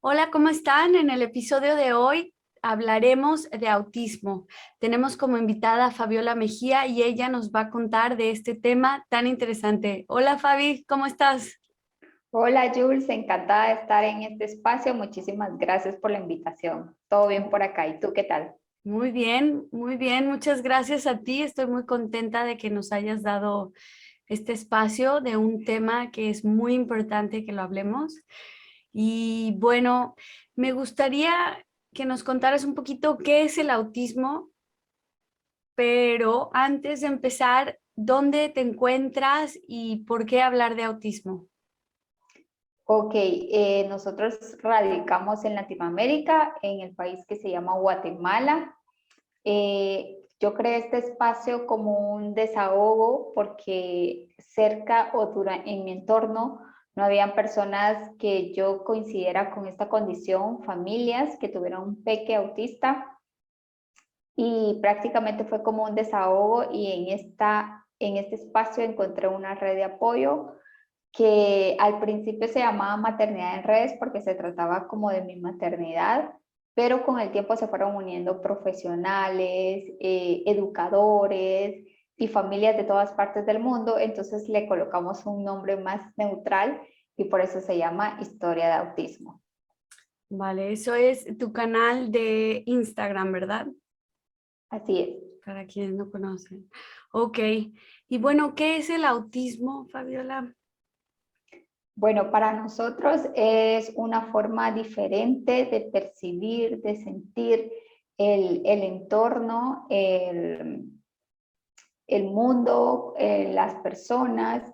Hola, ¿cómo están? En el episodio de hoy hablaremos de autismo. Tenemos como invitada a Fabiola Mejía y ella nos va a contar de este tema tan interesante. Hola Fabi, ¿cómo estás? Hola Jules, encantada de estar en este espacio. Muchísimas gracias por la invitación. Todo bien por acá. ¿Y tú qué tal? Muy bien, muy bien. Muchas gracias a ti. Estoy muy contenta de que nos hayas dado este espacio de un tema que es muy importante que lo hablemos. Y bueno, me gustaría que nos contaras un poquito qué es el autismo, pero antes de empezar, ¿dónde te encuentras y por qué hablar de autismo? Ok, nosotros radicamos en Latinoamérica, en el país que se llama Guatemala. Yo creé este espacio como un desahogo porque cerca en mi entorno no habían personas que yo coincidiera con esta condición, familias que tuvieran un peque autista. Y prácticamente fue como un desahogo y en este espacio encontré una red de apoyo que al principio se llamaba Maternidad en Redes porque se trataba como de mi maternidad, pero con el tiempo se fueron uniendo profesionales, educadores y familias de todas partes del mundo, entonces le colocamos un nombre más neutral y por eso se llama Historia de Autismo. Vale, eso es tu canal de Instagram, ¿verdad? Así es. Para quienes no conocen. Ok. Y bueno, ¿qué es el autismo, Fabiola? Bueno, para nosotros es una forma diferente de percibir, de sentir el entorno, el mundo, las personas,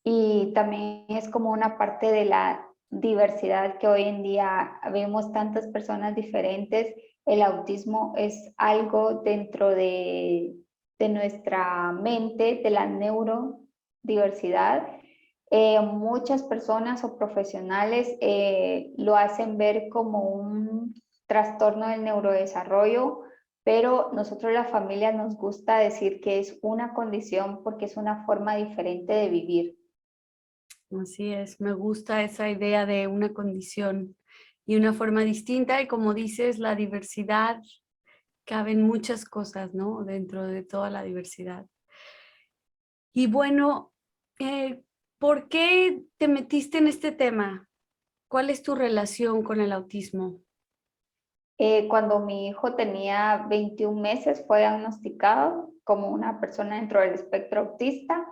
y también es como una parte de la diversidad que hoy en día vemos tantas personas diferentes. El autismo es algo dentro de nuestra mente, de la neurodiversidad. Muchas personas o profesionales lo hacen ver como un trastorno del neurodesarrollo, pero nosotros la familia nos gusta decir que es una condición porque es una forma diferente de vivir. Así es, me gusta esa idea de una condición y una forma distinta y como dices, la diversidad, caben muchas cosas, ¿no? Dentro de toda la diversidad. Y bueno, eh, ¿por qué te metiste en este tema? ¿Cuál es tu relación con el autismo? Cuando mi hijo tenía 21 meses fue diagnosticado como una persona dentro del espectro autista.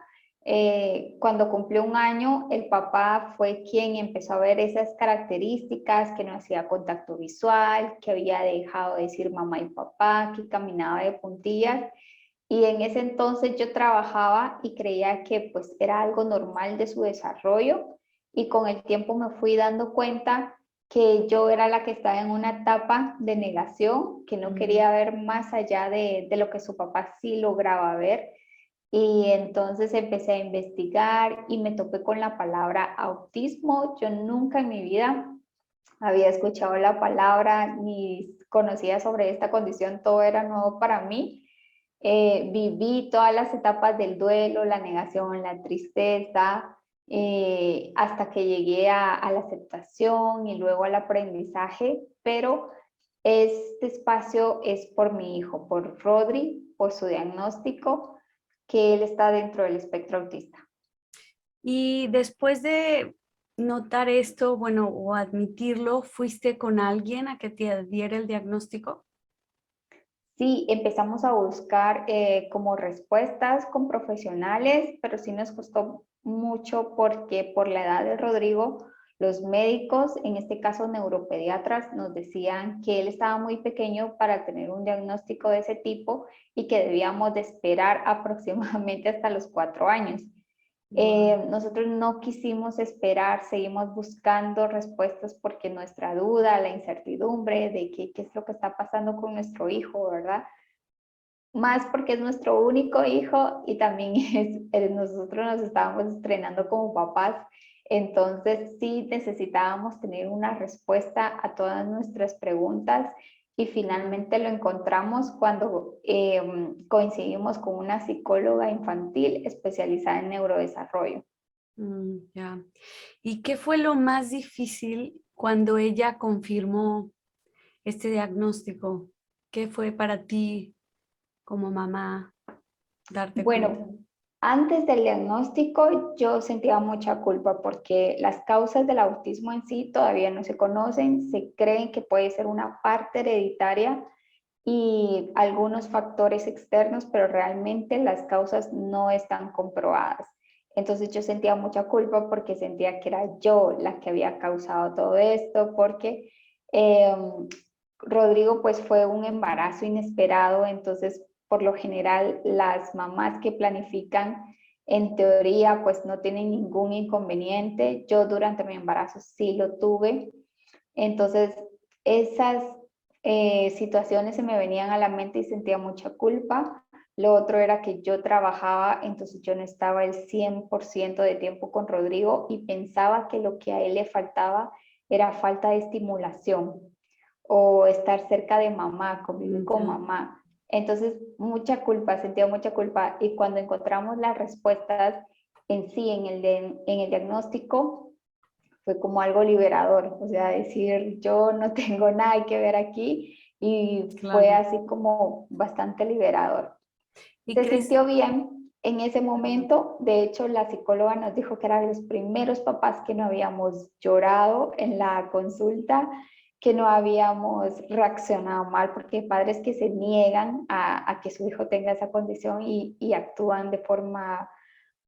Cuando cumplió un año, el papá fue quien empezó a ver esas características, que no hacía contacto visual, que había dejado de decir mamá y papá, que caminaba de puntillas. Y en ese entonces yo trabajaba y creía que pues era algo normal de su desarrollo, y con el tiempo me fui dando cuenta que yo era la que estaba en una etapa de negación, que no Mm. quería ver más allá de lo que su papá sí lograba ver. Y entonces empecé a investigar y me topé con la palabra autismo. Yo nunca en mi vida había escuchado la palabra ni conocía sobre esta condición, todo era nuevo para mí. Viví todas las etapas del duelo, la negación, la tristeza, hasta que llegué a la aceptación y luego al aprendizaje, pero este espacio es por mi hijo, por Rodri, por su diagnóstico, que él está dentro del espectro autista. Y después de notar esto, bueno, o admitirlo, ¿fuiste con alguien a que te diera el diagnóstico? Sí, empezamos a buscar como respuestas con profesionales, pero sí nos costó mucho porque por la edad de Rodrigo, los médicos, en este caso neuropediatras, nos decían que él estaba muy pequeño para tener un diagnóstico de ese tipo y que debíamos de esperar aproximadamente hasta los 4 años. Wow. Nosotros no quisimos esperar, seguimos buscando respuestas porque nuestra duda, la incertidumbre de qué es lo que está pasando con nuestro hijo, ¿verdad? Más porque es nuestro único hijo y también nosotros nos estábamos estrenando como papás, entonces sí necesitábamos tener una respuesta a todas nuestras preguntas, y finalmente lo encontramos cuando coincidimos con una psicóloga infantil especializada en neurodesarrollo. Ya. ¿Y qué fue lo más difícil cuando ella confirmó este diagnóstico, ¿qué fue para ti como mamá darte cuenta? Bueno, antes del diagnóstico yo sentía mucha culpa porque las causas del autismo en sí todavía no se conocen, se creen que puede ser una parte hereditaria y algunos factores externos, pero realmente las causas no están comprobadas. Entonces yo sentía mucha culpa porque sentía que era yo la que había causado todo esto, porque eh, Rodrigo pues fue un embarazo inesperado, entonces por lo general las mamás que planifican en teoría pues no tienen ningún inconveniente. Yo durante mi embarazo sí lo tuve, entonces esas situaciones se me venían a la mente y sentía mucha culpa. Lo otro era que yo trabajaba, entonces yo no estaba el 100% de tiempo con Rodrigo y pensaba que lo que a él le faltaba era falta de estimulación o estar cerca de mamá, convivir con Ya, mamá. Entonces, mucha culpa, sentía mucha culpa. Y cuando encontramos las respuestas en sí, en el diagnóstico, fue como algo liberador, o sea, decir, yo no tengo nada que ver aquí y fue claro. así como bastante liberador. ¿Y Se crees? sintió bien en ese Perdón. momento, de hecho la psicóloga nos dijo que eran los primeros papás que no habíamos llorado en la consulta, que no habíamos reaccionado mal, porque hay padres que se niegan a que su hijo tenga esa condición y actúan de forma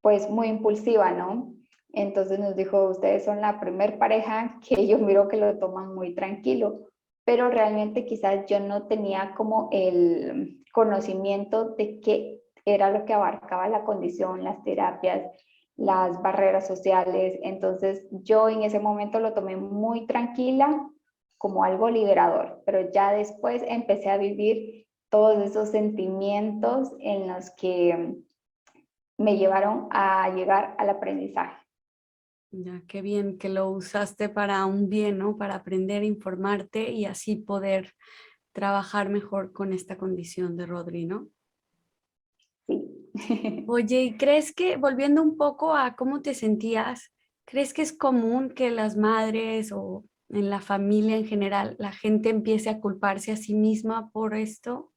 pues muy impulsiva, ¿no? Entonces nos dijo, ustedes son la primer pareja que yo miro que lo toman muy tranquilo, pero realmente quizás yo no tenía como el conocimiento de qué era lo que abarcaba la condición, las terapias, las barreras sociales. Entonces yo en ese momento lo tomé muy tranquila, como algo liberador, pero ya después empecé a vivir todos esos sentimientos en los que me llevaron a llegar al aprendizaje. Ya, qué bien que lo usaste para un bien, ¿no? Para aprender, informarte y así poder trabajar mejor con esta condición de Rodri, ¿no? Sí. Oye, ¿y crees que, volviendo un poco a cómo te sentías, crees que es común que las madres o en la familia en general la gente empiece a culparse a sí misma por esto?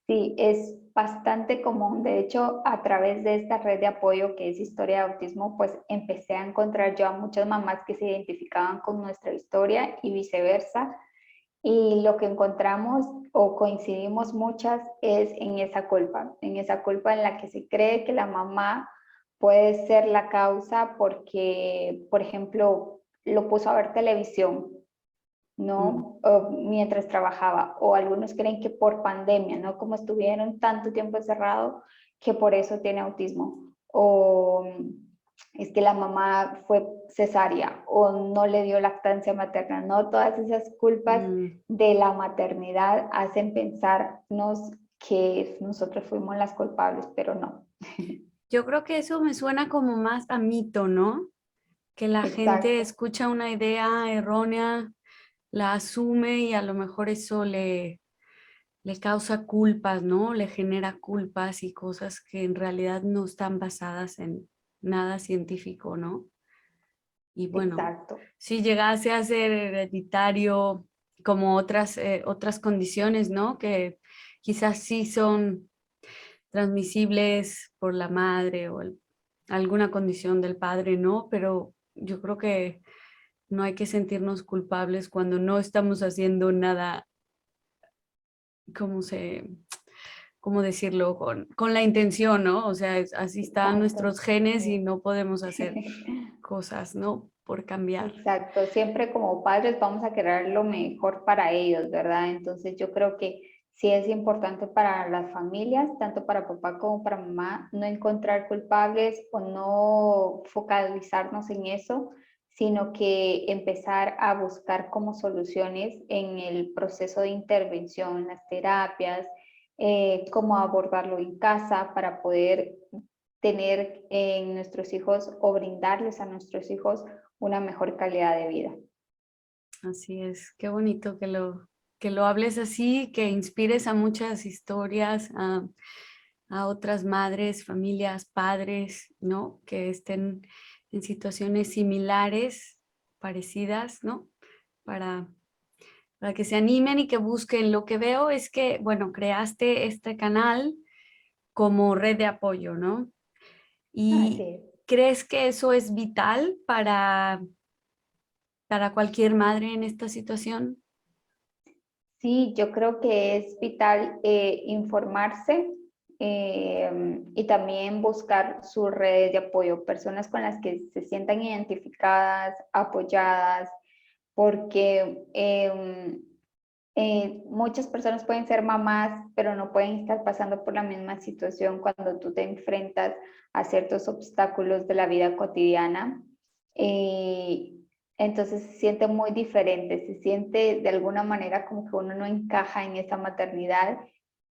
Sí, es bastante común. De hecho, a través de esta red de apoyo que es Historia de Autismo, pues empecé a encontrar yo a muchas mamás que se identificaban con nuestra historia y viceversa. Y lo que encontramos o coincidimos muchas es en esa culpa en la que se cree que la mamá puede ser la causa porque, por ejemplo, lo puso a ver televisión, Mm, ¿no? O mientras trabajaba, o algunos creen que por pandemia, ¿no? Como estuvieron tanto tiempo encerrado, que por eso tiene autismo, o es que la mamá fue cesárea o no le dio lactancia materna, ¿no? Todas esas culpas mm. de la maternidad hacen pensarnos que nosotros fuimos las culpables, pero no. Yo creo que eso me suena como más a mito, ¿no? Que la gente Exacto, escucha una idea errónea, la asume y a lo mejor eso le causa culpas, ¿no? Le genera culpas y cosas que en realidad no están basadas en nada científico, ¿no? Y bueno, exacto. si llegase a ser hereditario como otras condiciones, ¿no? Que quizás sí son transmisibles por la madre o alguna condición del padre, ¿no? Pero yo creo que no hay que sentirnos culpables cuando no estamos haciendo nada, ¿cómo se, cómo decirlo? Con la intención, ¿no? O sea, así están Exacto. nuestros genes y Sí. no podemos hacer cosas, ¿no? Por cambiar. Exacto, siempre como padres vamos a querer lo mejor para ellos, ¿verdad? Entonces yo creo que sí es importante para las familias, tanto para papá como para mamá, no encontrar culpables o no focalizarnos en eso, sino que empezar a buscar como soluciones en el proceso de intervención, en las terapias, cómo abordarlo en casa para poder tener en nuestros hijos o brindarles a nuestros hijos una mejor calidad de vida. Así es, qué bonito que lo hables así, que inspires a muchas historias, a otras madres, familias, padres, ¿no? Que estén en situaciones similares parecidas, ¿no? Para, para que se animen y que busquen. Lo que veo es que, bueno, creaste este canal como red de apoyo, ¿no? Así ¿Y es. crees que eso es vital para cualquier madre en esta situación? Sí, yo creo que es vital informarse y también buscar sus redes de apoyo, personas con las que se sientan identificadas, apoyadas, porque muchas personas pueden ser mamás, pero no pueden estar pasando por la misma situación cuando tú te enfrentas a ciertos obstáculos de la vida cotidiana. Eh, entonces se siente muy diferente, se siente de alguna manera como que uno no encaja en esa maternidad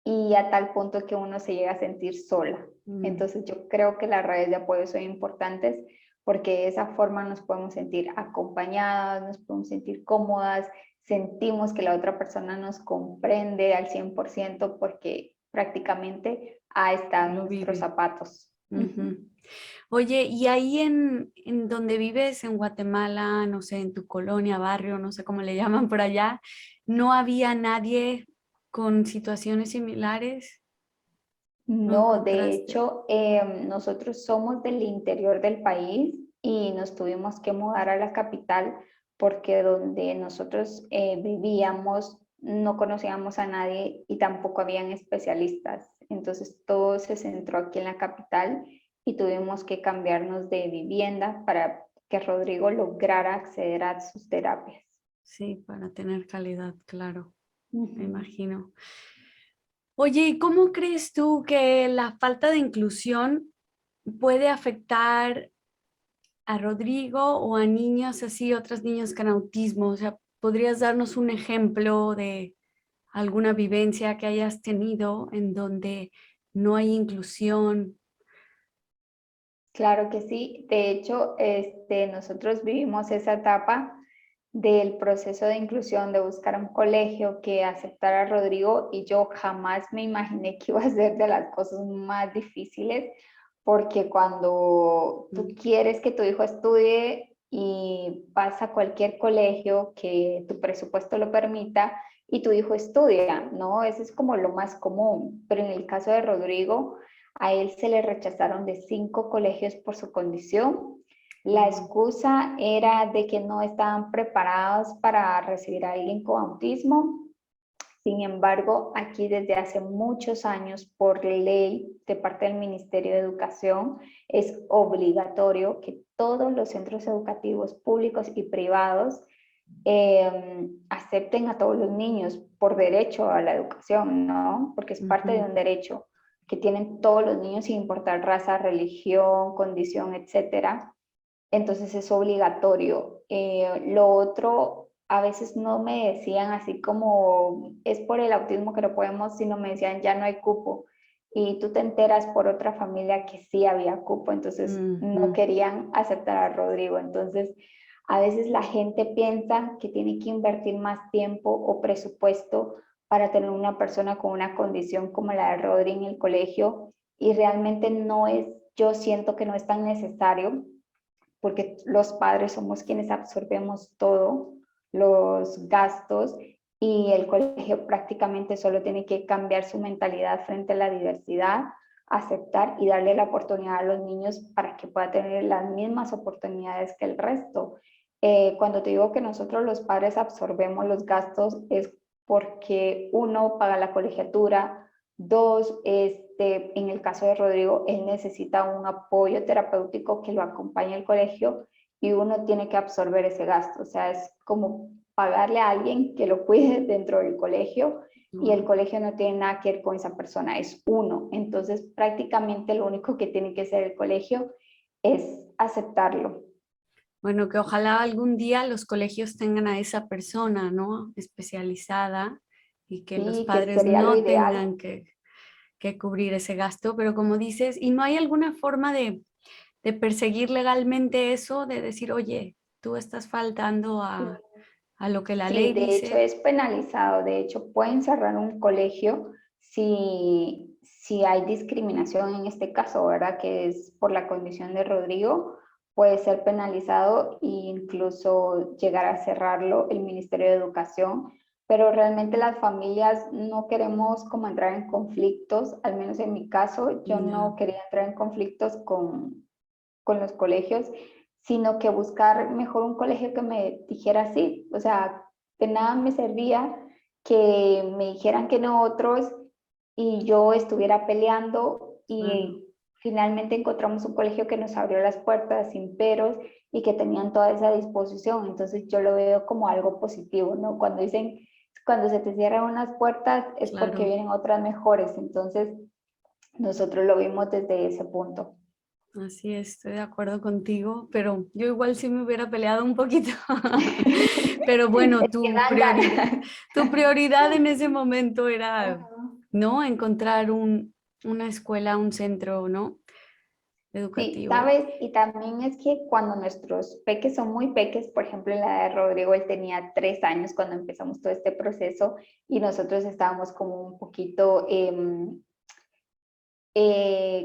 y a tal punto que uno se llega a sentir sola. Mm, Entonces yo creo que las redes de apoyo son importantes porque de esa forma nos podemos sentir acompañadas, nos podemos sentir cómodas, sentimos que la otra persona nos comprende al 100% porque prácticamente ha estado en lo nuestros vive. zapatos. Ujú. Ujú. Oye, y ahí en donde vives, en Guatemala, no sé, en tu colonia, barrio, no sé cómo le llaman por allá, ¿no había nadie con situaciones similares? ¿No No, de encontraste? hecho, nosotros somos del interior del país y nos tuvimos que mudar a la capital porque donde nosotros vivíamos no conocíamos a nadie y tampoco habían especialistas. Entonces todo se centró aquí en la capital y tuvimos que cambiarnos de vivienda para que Rodrigo lograra acceder a sus terapias. Sí, para tener calidad, claro, me Ujú. imagino. Oye, ¿y cómo crees tú que la falta de inclusión puede afectar a Rodrigo o a niños así, otros niños con autismo? O sea, ¿podrías darnos un ejemplo de alguna vivencia que hayas tenido en donde no hay inclusión? Claro que sí. De hecho, nosotros vivimos esa etapa del proceso de inclusión, de buscar un colegio que aceptara a Rodrigo y yo jamás me imaginé que iba a ser de las cosas más difíciles porque cuando tú Mm, quieres que tu hijo estudie y vas a cualquier colegio que tu presupuesto lo permita y tu hijo estudia, ¿no? Eso es como lo más común, pero en el caso de Rodrigo, a él se le rechazaron de 5 colegios por su condición. La mm, excusa era de que no estaban preparados para recibir a alguien con autismo. Sin embargo, aquí desde hace muchos años, por ley de parte del Ministerio de Educación, es obligatorio que todos los centros educativos públicos y privados acepten a todos los niños por derecho a la educación, ¿no? Porque es parte de ujú. un derecho que tienen todos los niños sin importar raza, religión, condición, etcétera. Entonces es obligatorio. Lo otro, a veces no me decían así como es por el autismo que no podemos, sino me decían ya no hay cupo. Y tú te enteras por otra familia que sí había cupo, entonces no Ujú. querían aceptar a Rodrigo. Entonces, a veces la gente piensa que tiene que invertir más tiempo o presupuesto para tener una persona con una condición como la de Rodri en el colegio y realmente no es, yo siento que no es tan necesario porque los padres somos quienes absorbemos todo, los gastos, y el colegio prácticamente solo tiene que cambiar su mentalidad frente a la diversidad, aceptar y darle la oportunidad a los niños para que puedan tener las mismas oportunidades que el resto. Cuando te digo que nosotros los padres absorbemos los gastos es porque uno paga la colegiatura, dos, en el caso de Rodrigo, él necesita un apoyo terapéutico que lo acompañe al colegio y uno tiene que absorber ese gasto. O sea, es como pagarle a alguien que lo cuide dentro del colegio y el Wow. colegio no tiene nada que ver con esa persona, es uno. Entonces, prácticamente lo único que tiene que hacer el colegio es aceptarlo. Bueno, que ojalá algún día los colegios tengan a esa persona, ¿no? Especializada y que los Sí, que padres sería lo no ideal. tengan que cubrir ese gasto, pero como dices, ¿y no hay alguna forma de perseguir legalmente eso, de decir, oye, tú estás faltando a lo que la Sí, ley de hecho dice? es penalizado. De hecho, pueden cerrar un colegio si hay discriminación en este caso, ¿verdad? Que es por la condición de Rodrigo. puede ser penalizado e incluso llegar a cerrarlo el Ministerio de Educación, pero realmente las familias no queremos como entrar en conflictos, al menos en mi caso, yo no Ya, quería entrar en conflictos con los colegios, sino que buscar mejor un colegio que me dijera sí, o sea, de nada me servía que me dijeran que no otros y yo estuviera peleando claro. y finalmente encontramos un colegio que nos abrió las puertas sin peros y que tenían toda esa disposición. Entonces yo lo veo como algo positivo, ¿no? Cuando dicen, cuando se te cierran unas puertas es porque Claro, vienen otras mejores. Entonces nosotros lo vimos desde ese punto. así es, estoy de acuerdo contigo, pero yo igual sí me hubiera peleado un poquito. Pero bueno, Es que dan ganas. tu prioridad en ese momento era, Ajá. ¿no? Encontrar una escuela, un centro, ¿no? Sí, Educativo. sabes, y también es que cuando nuestros peques son muy peques, por ejemplo, en la de Rodrigo, él tenía 3 años cuando empezamos todo este proceso y nosotros estábamos como un poquito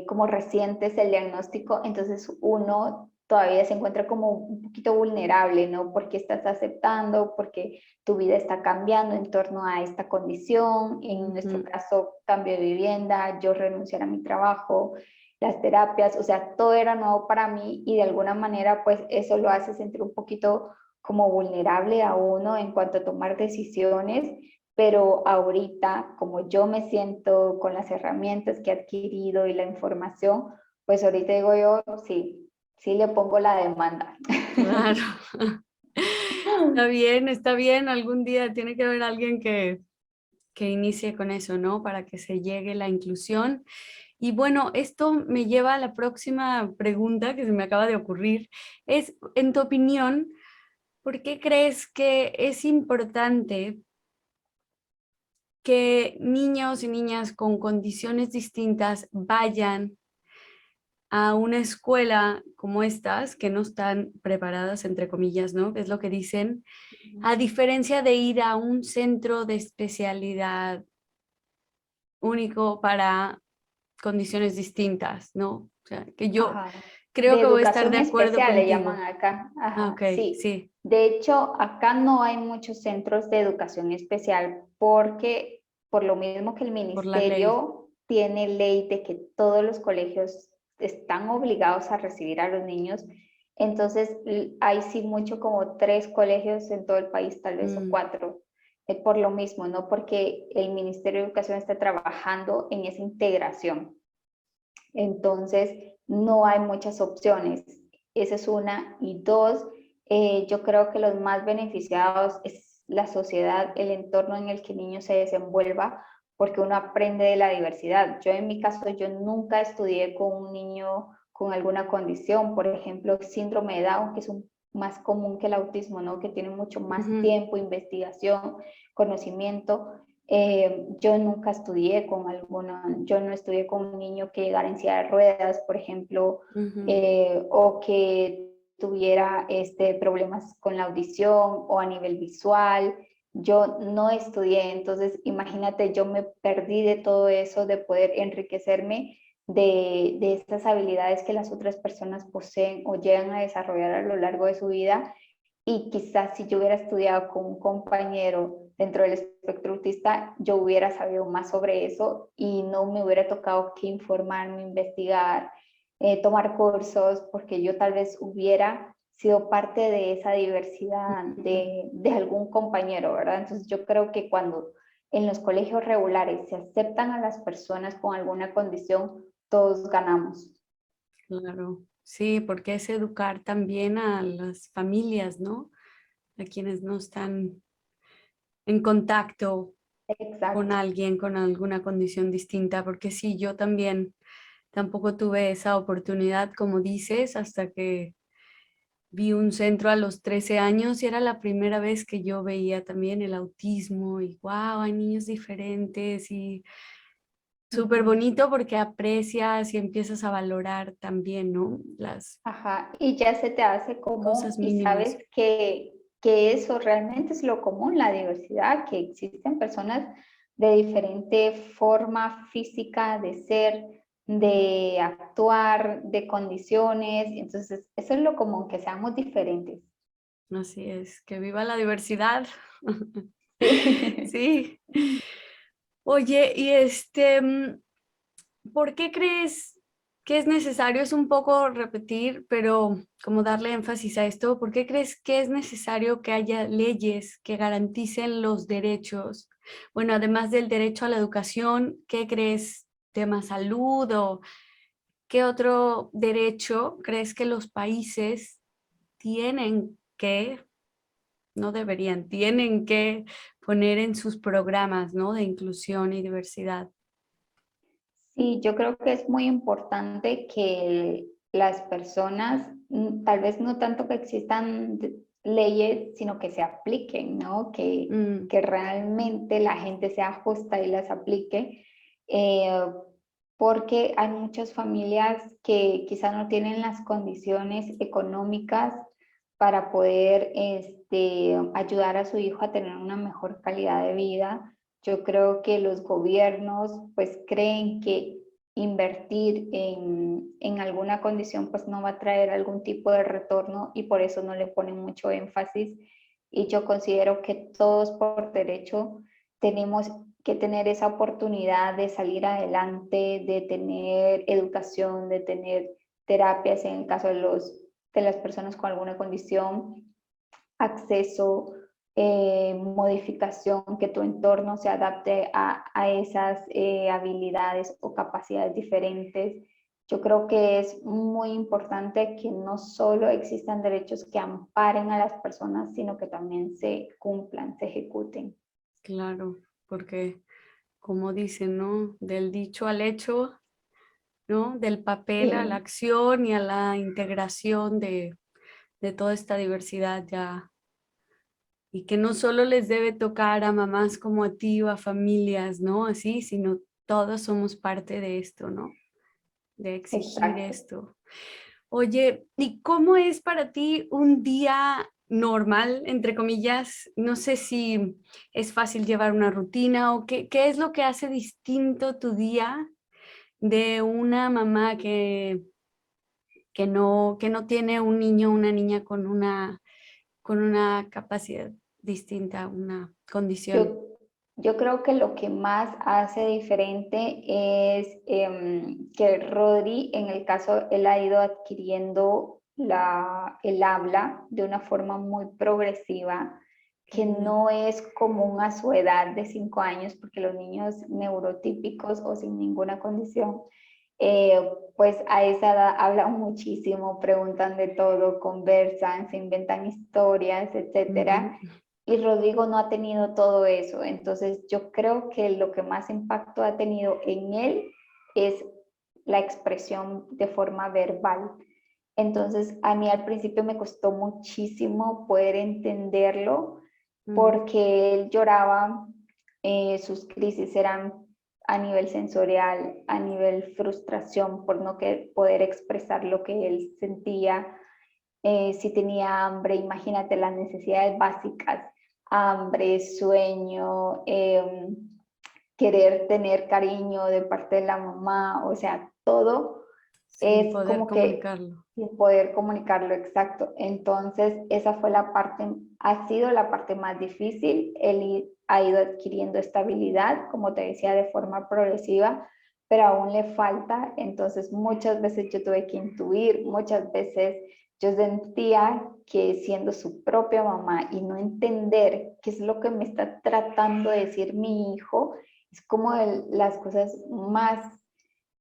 como recientes el diagnóstico, entonces uno todavía se encuentra como un poquito vulnerable, ¿no? Porque estás aceptando, porque tu vida está cambiando en torno a esta condición, en nuestro Ujú. caso, cambio de vivienda, yo renunciar a mi trabajo, las terapias, o sea, todo era nuevo para mí y de alguna manera, pues eso lo hace sentir un poquito como vulnerable a uno en cuanto a tomar decisiones, pero ahorita, como yo me siento con las herramientas que he adquirido y la información, pues ahorita digo yo, sí, sí le pongo la demanda. Claro. Está bien. Algún día tiene que haber alguien que inicie con eso, ¿no? Para que se llegue la inclusión. Y bueno, esto me lleva a la próxima pregunta que se me acaba de ocurrir. Es, en tu opinión, ¿por qué crees que es importante que niños y niñas con condiciones distintas vayan a una escuela como estas, que no están preparadas, entre comillas, ¿no? Es lo que dicen, a diferencia de ir a un centro de especialidad único para condiciones distintas, ¿no? O sea, que yo Ajá. creo De que voy a estar educación de acuerdo especial le llaman contigo. acá. Ah, Ajá, ok, sí. sí, De hecho, acá no hay muchos centros de educación especial porque por lo mismo que el por la ley. ministerio tiene ley de que todos los colegios están obligados a recibir a los niños, entonces hay sí mucho como 3 colegios en todo el país, tal vez, o Mm, 4, por lo mismo, ¿no? Porque el Ministerio de Educación está trabajando en esa integración. Entonces, no hay muchas opciones. Esa es una. Y dos, yo creo que los más beneficiados es la sociedad, el entorno en el que el niño se desenvuelva, porque uno aprende de la diversidad. Yo en mi caso, yo nunca estudié con un niño con alguna condición, por ejemplo, síndrome de Down, que es más común que el autismo, ¿no? Que tiene mucho más ujú, tiempo, investigación, conocimiento. Yo nunca estudié con alguna, yo no estudié con un niño que llegara en silla de ruedas, por ejemplo, ujú, o que tuviera problemas con la audición o a nivel visual. Yo no estudié, entonces imagínate, yo me perdí de todo eso, de poder enriquecerme de estas habilidades que las otras personas poseen o llegan a desarrollar a lo largo de su vida y quizás si yo hubiera estudiado con un compañero dentro del espectro autista, yo hubiera sabido más sobre eso y no me hubiera tocado que informarme, investigar, tomar cursos, porque yo tal vez hubiera sido parte de esa diversidad ujú. de algún compañero, ¿verdad? Entonces yo creo que cuando en los colegios regulares se aceptan a las personas con alguna condición, todos ganamos. Claro, sí, porque es educar también a las familias, ¿no? A quienes no están en contacto con Exacto. alguien con alguna condición distinta, porque sí, yo también tampoco tuve esa oportunidad, como dices, hasta que vi un centro a los 13 años y era la primera vez que yo veía también el autismo y wow, hay niños diferentes y súper Ujú. bonito porque aprecias y empiezas a valorar también, ¿no? Las Ajá, y ya se te hace común cosas y sabes mínimas. que eso realmente es lo común, la diversidad, que existen personas de diferente forma física de ser, de actuar, de condiciones. Entonces, eso es lo común, que seamos diferentes. Así es, que viva la diversidad. Sí. Sí. Oye, y ¿por qué crees que es necesario? Es un poco repetir, pero como darle énfasis a esto. ¿Por qué crees que es necesario que haya leyes que garanticen los derechos? Bueno, además del derecho a la educación, ¿qué crees? ¿Tema salud o qué otro derecho crees que los países tienen que, no deberían, tienen que poner en sus programas, ¿no? De inclusión y diversidad. Sí, yo creo que es muy importante que las personas, tal vez no tanto que existan leyes, sino que se apliquen, ¿no? Mm, Que realmente la gente sea justa y las aplique, eh, porque hay muchas familias que quizá no tienen las condiciones económicas para poder ayudar a su hijo a tener una mejor calidad de vida. Yo creo que los gobiernos pues creen que invertir en alguna condición pues no va a traer algún tipo de retorno y por eso no le ponen mucho énfasis. Y yo considero que todos por derecho tenemos que tener esa oportunidad de salir adelante, de tener educación, de tener terapias en el caso de las personas con alguna condición, acceso, modificación, que tu entorno se adapte a esas habilidades o capacidades diferentes. Yo creo que es muy importante que no solo existan derechos que amparen a las personas, sino que también se cumplan, se ejecuten. claro, porque como dicen, ¿no? Del dicho al hecho, ¿no? Del papel a la Sí, acción y a la integración de toda esta diversidad ya. Y que no solo les debe tocar a mamás como a ti o a familias, ¿no? Así, sino todos somos parte de esto, ¿no? De exigir exacto. esto. Oye, ¿y cómo es para ti un día normal, entre comillas? No sé si es fácil llevar una rutina o qué es lo que hace distinto tu día de una mamá que no tiene un niño o una niña con una capacidad distinta, una condición. Yo, yo creo que lo que más hace diferente es que Rodri, en el caso, él ha ido adquiriendo el habla de una forma muy progresiva, Qué que bien. no es común a su edad de 5 años, porque los niños neurotípicos o sin ninguna condición, eh, pues a esa edad hablan muchísimo, preguntan de todo, conversan, se inventan historias, etcétera. Ujú. Y Rodrigo no ha tenido todo eso. Entonces yo creo que lo que más impacto ha tenido en él es la expresión de forma verbal. Entonces a mí al principio me costó muchísimo poder entenderlo Mm, porque él lloraba, sus crisis eran a nivel sensorial, a nivel frustración por no poder expresar lo que él sentía. Si tenía hambre, imagínate las necesidades básicas, hambre, sueño, querer tener cariño de parte de la mamá, o sea, todo sin es poder como que comunicarlo. sin poder comunicarlo exacto. Entonces, esa fue la parte, ha sido la parte más difícil. Él ha ido adquiriendo estabilidad, como te decía, de forma progresiva, pero aún le falta. Entonces, muchas veces yo tuve que intuir, muchas veces yo sentía que siendo su propia mamá y no entender qué es lo que me está tratando de decir mi hijo, es como las cosas más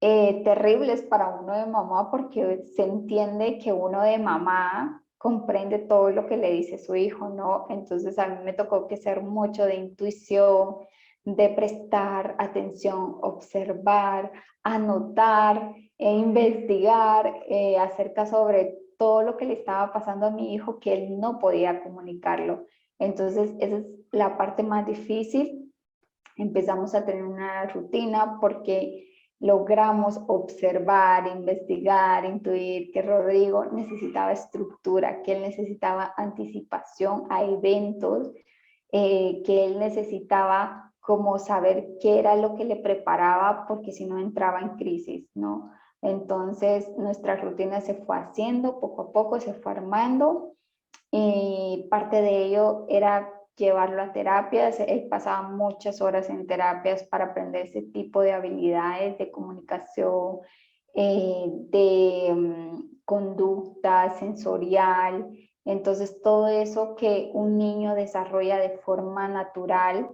terribles para uno de mamá, porque se entiende que uno de mamá comprende todo lo que le dice su hijo, ¿no? Entonces a mí me tocó que ser mucho de intuición, de prestar atención, observar, anotar e investigar acerca sobre todo lo que le estaba pasando a mi hijo, que él no podía comunicarlo. Entonces esa es la parte más difícil. Empezamos a tener una rutina porque logramos observar, investigar, intuir que Rodrigo necesitaba estructura, que él necesitaba anticipación a eventos, que él necesitaba como saber qué era lo que le preparaba, porque si no entraba en crisis, ¿no? Entonces nuestra rutina se fue haciendo, poco a poco se fue armando, y parte de ello era llevarlo a terapias. Él pasaba muchas horas en terapias para aprender ese tipo de habilidades de comunicación, de conducta sensorial. Entonces, todo eso que un niño desarrolla de forma natural,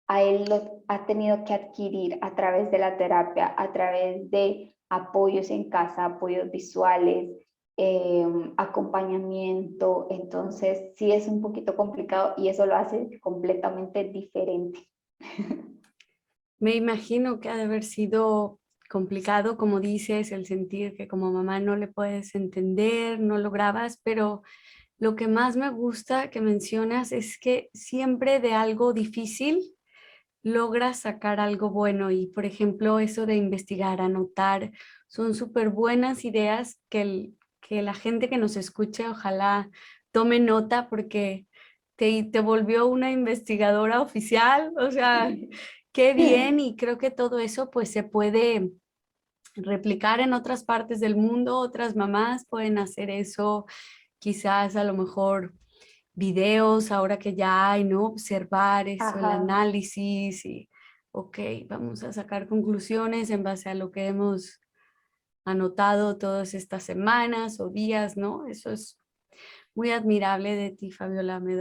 a él lo ha tenido que adquirir a través de la terapia, a través de apoyos en casa, apoyos visuales, acompañamiento. Entonces, sí es un poquito complicado y eso lo hace completamente diferente. Me imagino que ha de haber sido complicado, como dices, el sentir que como mamá no le puedes entender, no lo grabas, pero lo que más me gusta que mencionas es que siempre de algo difícil logras sacar algo bueno y, por ejemplo, eso de investigar, anotar, son súper buenas ideas que la gente que nos escuche ojalá tome nota porque te volvió una investigadora oficial, o sea, qué bien y creo que todo eso pues se puede replicar en otras partes del mundo, otras mamás pueden hacer eso, quizás a lo mejor videos, ahora que ya hay, ¿no? Observar eso, el Ajá, análisis y, ok, vamos a sacar conclusiones en base a lo que hemos anotado todas estas semanas o días, ¿no? Eso es muy admirable de ti, Fabiola, me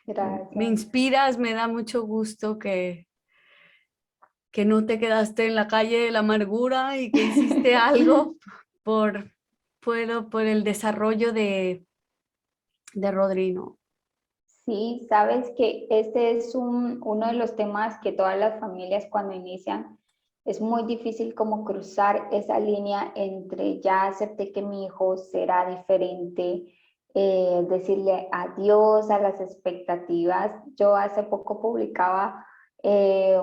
gracias. inspiras, me da mucho gusto que no te quedaste en la calle de la amargura y que hiciste algo por, por el desarrollo de Rodri, ¿no? Sí, sabes que este es uno de los temas que todas las familias cuando inician es muy difícil como cruzar esa línea entre ya acepté que mi hijo será diferente, decirle adiós a las expectativas. Yo hace poco publicaba eh,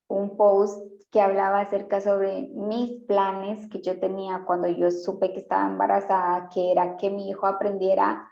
un post que hablaba acerca sobre mis planes que yo tenía cuando yo supe que estaba embarazada, que era que mi hijo aprendiera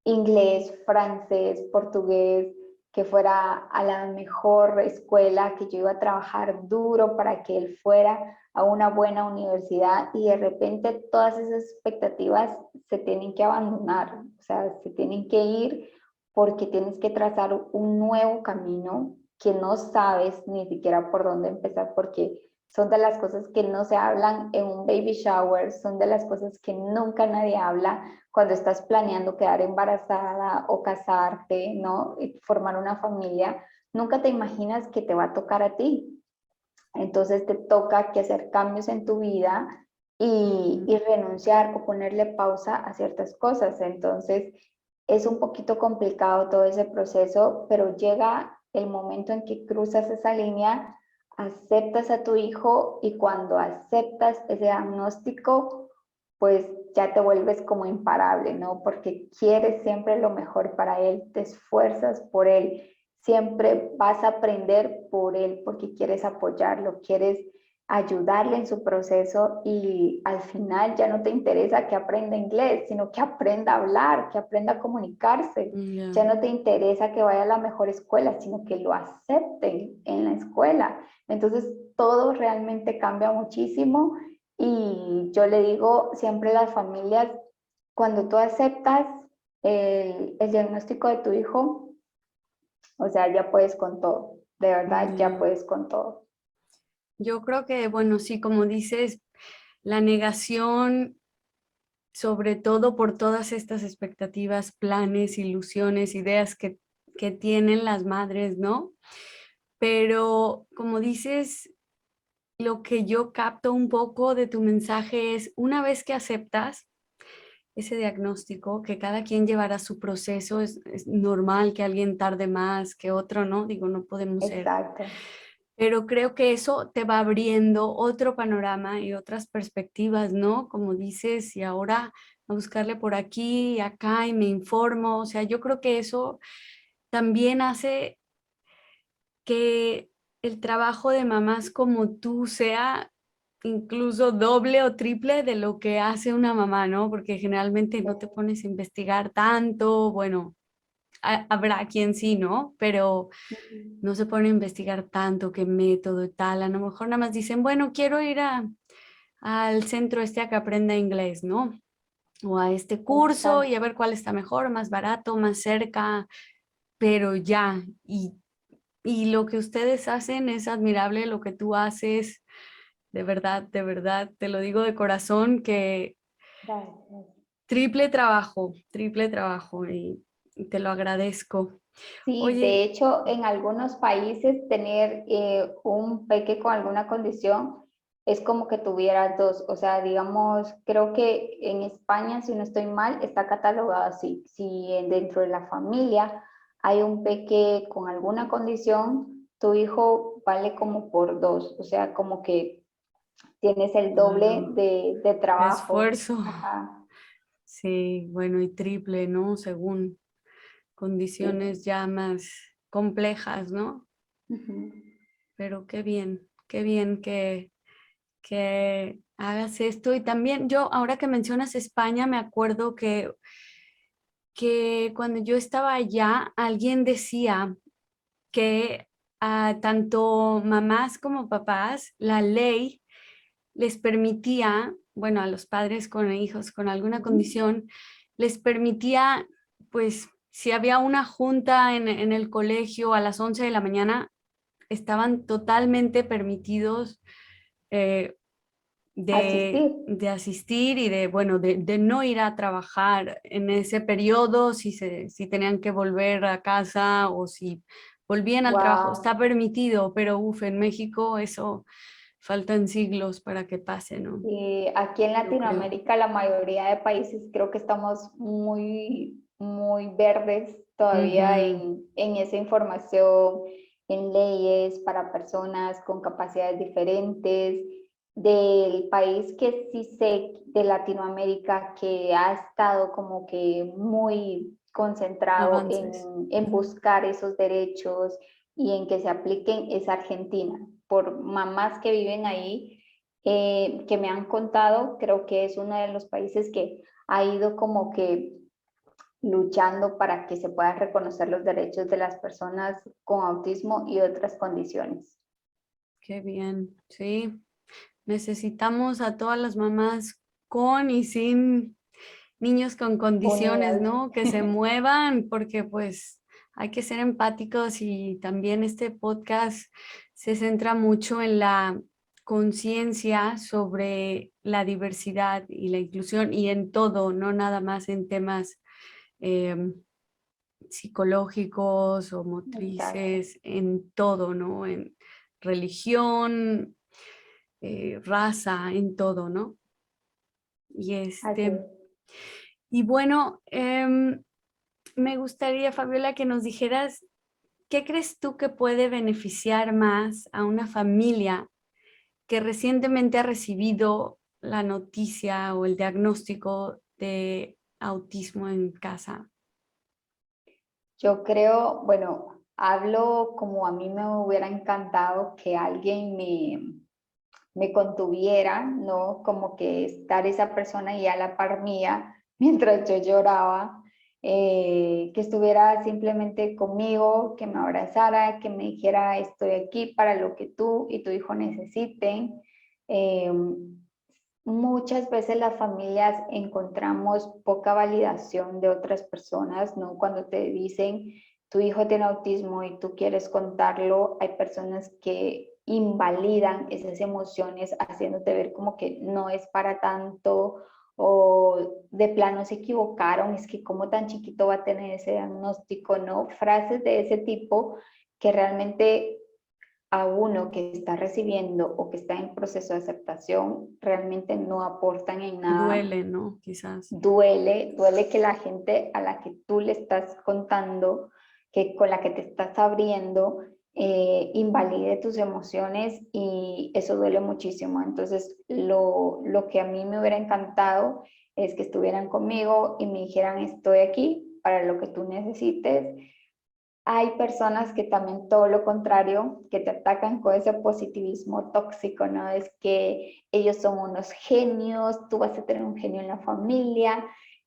inglés, francés, portugués, que fuera a la mejor escuela, que yo iba a trabajar duro para que él fuera a una buena universidad, y de repente todas esas expectativas se tienen que abandonar, o sea, se tienen que ir porque tienes que trazar un nuevo camino que no sabes ni siquiera por dónde empezar, porque son de las cosas que no se hablan en un baby shower, son de las cosas que nunca nadie habla cuando estás planeando quedar embarazada o casarte, ¿no? Y formar una familia. Nunca te imaginas que te va a tocar a ti. Entonces te toca que hacer cambios en tu vida y renunciar o ponerle pausa a ciertas cosas. Entonces es un poquito complicado todo ese proceso, pero llega el momento en que cruzas esa línea, aceptas a tu hijo, y cuando aceptas ese diagnóstico, pues ya te vuelves como imparable, ¿no? Porque quieres siempre lo mejor para él, te esfuerzas por él, siempre vas a aprender por él porque quieres apoyarlo, quieres ayudarle en su proceso, y al final ya no te interesa que aprenda inglés, sino que aprenda a hablar, que aprenda a comunicarse. Ya. Ya no te interesa que vaya a la mejor escuela, sino que lo acepten en la escuela. Entonces todo realmente cambia muchísimo, y yo le digo siempre a las familias, cuando tú aceptas el diagnóstico de tu hijo, o sea, ya puedes con todo, de verdad, ya Ya. puedes con todo. Yo creo que, bueno, sí, como dices, la negación, sobre todo por todas estas expectativas, planes, ilusiones, ideas que tienen las madres, ¿no? Pero como dices, lo que yo capto un poco de tu mensaje es, una vez que aceptas ese diagnóstico, que cada quien llevará su proceso, es normal que alguien tarde más que otro, ¿no? Digo, no podemos ser, Exacto. pero creo que eso te va abriendo otro panorama y otras perspectivas, ¿no? Como dices, y ahora a buscarle por aquí y acá y me informo, o sea, yo creo que eso también hace que el trabajo de mamás como tú sea incluso doble o triple de lo que hace una mamá, ¿no? Porque generalmente no te pones a investigar tanto, bueno, habrá quien sí, ¿no? Pero Ujú. no se pone a investigar tanto qué método y tal. A lo mejor nada más dicen, bueno, quiero ir al centro este a que aprenda inglés, ¿no? O a este curso y a Exacto. ver cuál está mejor, más barato, más cerca, pero ya. Y lo que ustedes hacen es admirable, lo que tú haces, de verdad, te lo digo de corazón, que Gracias. triple trabajo y te lo agradezco. Sí, de Oye, hecho, en algunos países tener un peque con alguna condición es como que tuvieras dos. O sea, digamos, creo que en España, si no estoy mal, está catalogado así. Si dentro de la familia hay un peque con alguna condición, tu hijo vale como por dos. O sea, como que tienes el doble claro, de de trabajo. esfuerzo. Ajá. Sí, bueno, y triple, ¿no? Según Sí. condiciones ya más complejas, ¿no? Ujú. Pero qué bien que hagas esto. Y también yo, ahora que mencionas España, me acuerdo que cuando yo estaba allá, alguien decía que a tanto mamás como papás, la ley les permitía, bueno, a los padres con hijos con alguna Ujú. condición, les permitía, pues, si había una junta en el colegio a las 11 de la mañana, estaban totalmente permitidos eh, Asistir. de asistir y de, bueno, de no ir a trabajar en ese periodo, si tenían que volver a casa o si volvían al trabajo. Está Wow. permitido, pero uf, en México eso faltan siglos para que pase, ¿no? Y aquí en Yo creo. Latinoamérica, la mayoría de países creo que estamos muy verdes todavía Ujú. en esa información, en leyes para personas con capacidades diferentes. Del país que sí sé de Latinoamérica que ha estado como que muy concentrado Avances. en buscar esos derechos y en que se apliquen es Argentina. Por mamás que viven ahí que me han contado, creo que es uno de los países que ha ido como que luchando para que se puedan reconocer los derechos de las personas con autismo y otras condiciones. Qué bien, sí. Necesitamos a todas las mamás con y sin niños con condiciones, Unidas. ¿no? Que se muevan, porque pues hay que ser empáticos y también este podcast se centra mucho en la conciencia sobre la diversidad y la inclusión y en todo, no nada más en temas eh, psicológicos o Exacto. motrices, en todo, ¿no? En religión, raza, en todo, ¿no? Y Así este, es. y bueno, me gustaría, Fabiola, que nos dijeras, ¿qué crees tú que puede beneficiar más a una familia que recientemente ha recibido la noticia o el diagnóstico de autismo en casa? Yo creo, bueno, hablo como a mí me hubiera encantado que alguien me contuviera, ¿no? Como que estar esa persona ahí a la par mía mientras yo lloraba, que estuviera simplemente conmigo, que me abrazara, que me dijera estoy aquí para lo que tú y tu hijo necesiten. Eh, Muchas veces las familias encontramos poca validación de otras personas, ¿no? Cuando te dicen tu hijo tiene autismo y tú quieres contarlo, hay personas que invalidan esas emociones haciéndote ver como que no es para tanto o de plano se equivocaron, es que como tan chiquito va a tener ese diagnóstico, ¿no? Frases de ese tipo que realmente a uno que está recibiendo o que está en proceso de aceptación realmente no aportan en nada. Duele, ¿no? Quizás. Duele que la gente a la que tú le estás contando, que con la que te estás abriendo, invalide tus emociones y eso duele muchísimo. Entonces, lo que a mí me hubiera encantado es que estuvieran conmigo y me dijeran, estoy aquí para lo que tú necesites. Hay personas que también todo lo contrario, que te atacan con ese positivismo tóxico, ¿no? Es que ellos son unos genios, tú vas a tener un genio en la familia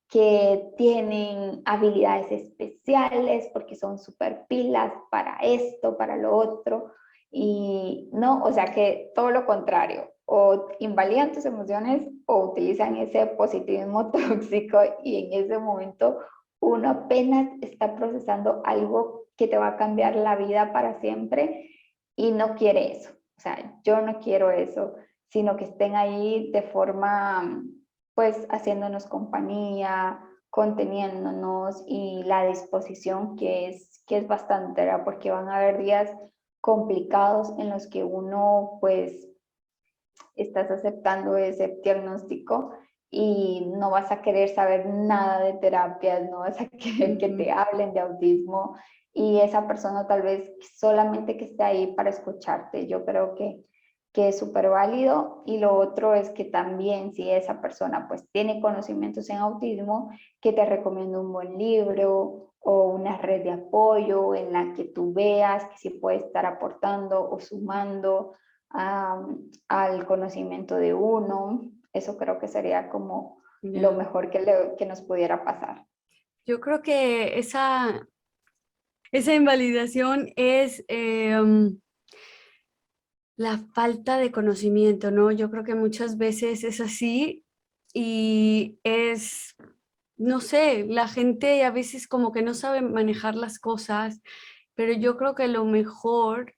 que tienen habilidades especiales porque son súper pilas para esto, para lo otro, y no, o sea que todo lo contrario, o invalidan tus emociones o utilizan ese positivismo tóxico y en ese momento uno apenas está procesando algo que te va a cambiar la vida para siempre y no quiere eso. O sea, yo no quiero eso, sino que estén ahí de forma, pues, haciéndonos compañía, conteniéndonos y la disposición que es bastante, ¿verdad? Porque van a haber días complicados en los que uno, pues, estás aceptando ese diagnóstico y no vas a querer saber nada de terapias, no vas a querer que te hablen de autismo y esa persona tal vez solamente que esté ahí para escucharte. Yo creo que es súper válido y lo otro es que también si esa persona pues tiene conocimientos en autismo, que te recomiendo un buen libro o una red de apoyo en la que tú veas que sí puede estar aportando o sumando al conocimiento de uno. Eso creo que sería como lo Ya. mejor que nos pudiera pasar. Yo creo que esa invalidación es la falta de conocimiento, ¿no? Yo creo que muchas veces es así y es, no sé, la gente a veces como que no sabe manejar las cosas, pero yo creo que lo mejor,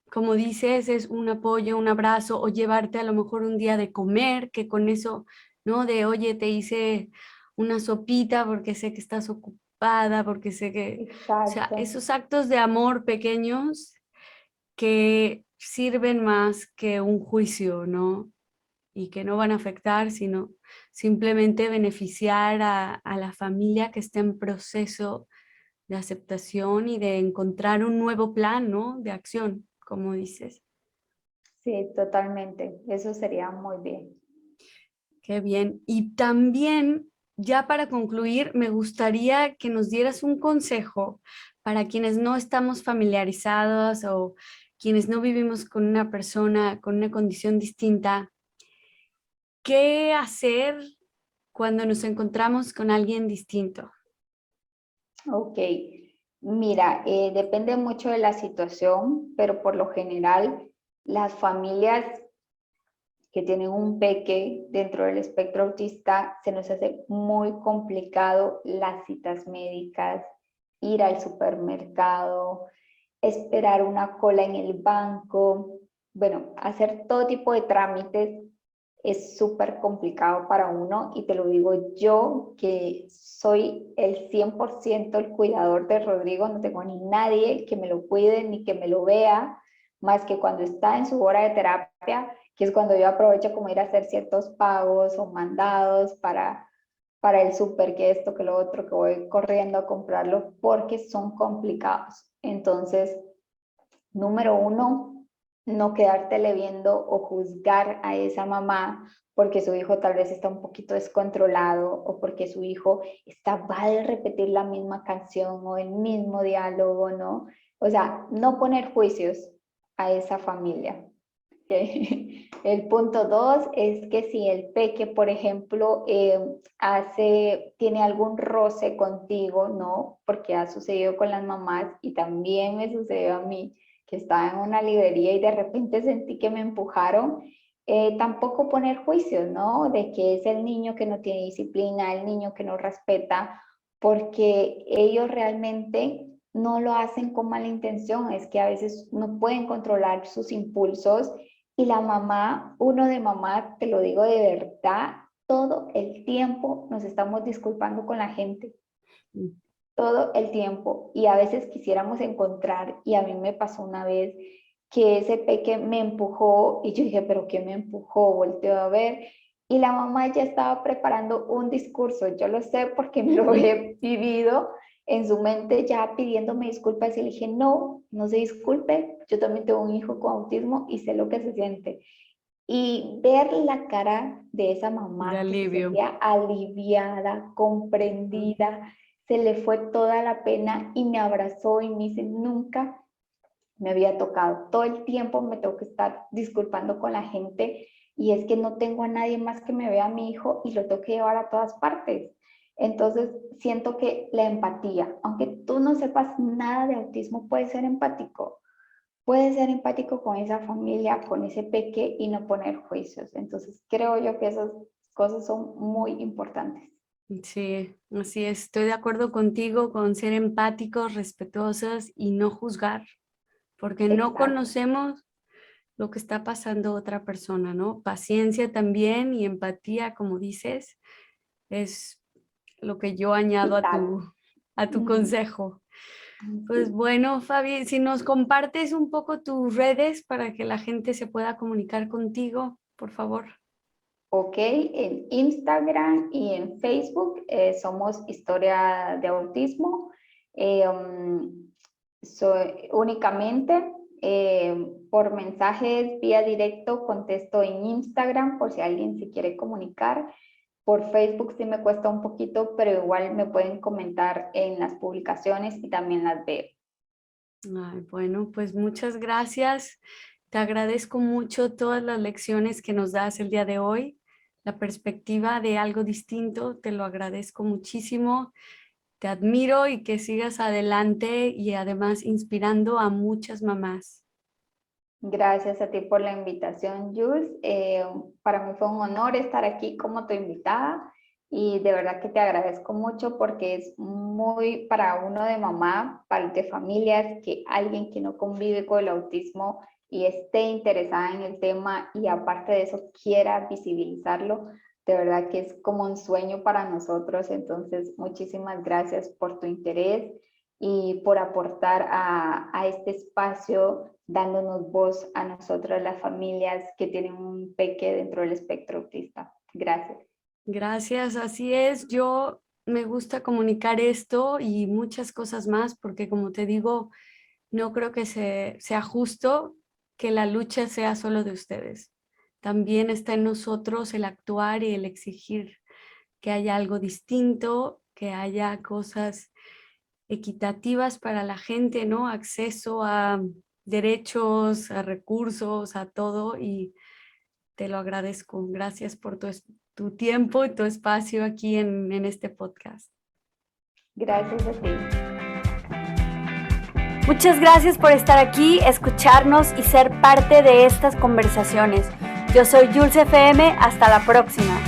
como dices, es un apoyo, un abrazo o llevarte a lo mejor un día de comer, que con eso, ¿no? De, oye, te hice una sopita porque sé que estás ocupada, porque sé que, o sea, Exacto. esos actos de amor pequeños que sirven más que un juicio, ¿no? Y que no van a afectar, sino simplemente beneficiar a la familia que está en proceso de aceptación y de encontrar un nuevo plan, ¿no? De acción, como dices. Sí, totalmente. Eso sería muy bien. Qué bien. Y también, ya para concluir, me gustaría que nos dieras un consejo para quienes no estamos familiarizados o quienes no vivimos con una persona con una condición distinta. ¿Qué hacer cuando nos encontramos con alguien distinto? Ok. Mira, depende mucho de la situación, pero por lo general las familias que tienen un peque dentro del espectro autista, se nos hace muy complicado las citas médicas, ir al supermercado, esperar una cola en el banco, bueno, hacer todo tipo de trámites es súper complicado para uno y te lo digo yo que soy el 100% el cuidador de Rodrigo, no tengo ni nadie que me lo cuide ni que me lo vea, más que cuando está en su hora de terapia, que es cuando yo aprovecho como ir a hacer ciertos pagos o mandados para el súper, que esto, que lo otro, que voy corriendo a comprarlo, porque son complicados. Entonces, número uno, no quedártele viendo o juzgar a esa mamá porque su hijo tal vez está un poquito descontrolado o porque su hijo está va a repetir la misma canción o el mismo diálogo, ¿no? O sea, no poner juicios a esa familia. El punto dos es que si el peque, por ejemplo, tiene algún roce contigo, ¿no? Porque ha sucedido con las mamás y también me sucedió a mí, que estaba en una librería y de repente sentí que me empujaron, tampoco poner juicios, ¿no? De que es el niño que no tiene disciplina, el niño que no respeta, porque ellos realmente no lo hacen con mala intención, es que a veces no pueden controlar sus impulsos y la mamá, uno de mamá, te lo digo de verdad, todo el tiempo nos estamos disculpando con la gente, todo el tiempo. Y a veces quisiéramos encontrar, y a mí me pasó una vez que ese peque me empujó y yo dije, pero ¿qué me empujó? Volteo a ver y la mamá ya estaba preparando un discurso. Yo lo sé porque me lo he vivido en su mente ya pidiéndome disculpas y le dije, no, no se disculpe, yo también tengo un hijo con autismo y sé lo que se siente. Y ver la cara de esa De mamá que se alivio. sentía aliviada, Ujú. comprendida, se le fue toda la pena y me abrazó y me dice, nunca me había tocado. Todo el tiempo me tengo que estar disculpando con la gente y es que no tengo a nadie más que me vea a mi hijo y lo tengo que llevar a todas partes. Entonces, siento que la empatía, aunque tú no sepas nada de autismo, puedes ser empático. Puedes ser empático con esa familia, con ese peque y no poner juicios. Entonces, creo yo que esas cosas son muy importantes. Sí, así es. Estoy de acuerdo contigo con ser empáticos, respetuosos y no juzgar, porque no Exacto. conocemos lo que está pasando otra persona, ¿no? Paciencia también y empatía, como dices, es lo que yo añado Vital. a tu Ujú. consejo. Pues Sí. bueno, Fabi, si nos compartes un poco tus redes para que la gente se pueda comunicar contigo, por favor. Ok, en Instagram y en Facebook somos Historia de Autismo. Únicamente por mensajes vía directo contesto en Instagram por si alguien se quiere comunicar. Por Facebook sí me cuesta un poquito, pero igual me pueden comentar en las publicaciones y también las veo. Ay, bueno, pues muchas gracias. Te agradezco mucho todas las lecciones que nos das el día de hoy, la perspectiva de algo distinto, te lo agradezco muchísimo. Te admiro y que sigas adelante y además inspirando a muchas mamás. Gracias a ti por la invitación, Jules. Para mí fue un honor estar aquí como tu invitada y de verdad que te agradezco mucho porque es muy para uno de mamá, para de familias, que alguien que no convive con el autismo y esté interesada en el tema y aparte de eso quiera visibilizarlo, de verdad que es como un sueño para nosotros. Entonces, muchísimas gracias por tu interés y por aportar a este espacio, dándonos voz a nosotras, las familias que tienen un peque dentro del espectro autista. Gracias. Gracias, así es. Yo me gusta comunicar esto y muchas cosas más porque como te digo, no creo que sea justo que la lucha sea solo de ustedes. También está en nosotros el actuar y el exigir que haya algo distinto, que haya cosas equitativas para la gente, ¿no? Acceso a derechos, a recursos, a todo y te lo agradezco. Gracias por tu tiempo y tu espacio aquí en este podcast. Gracias a ti. Muchas gracias por estar aquí, escucharnos y ser parte de estas conversaciones. Yo soy Jules FM, hasta la próxima.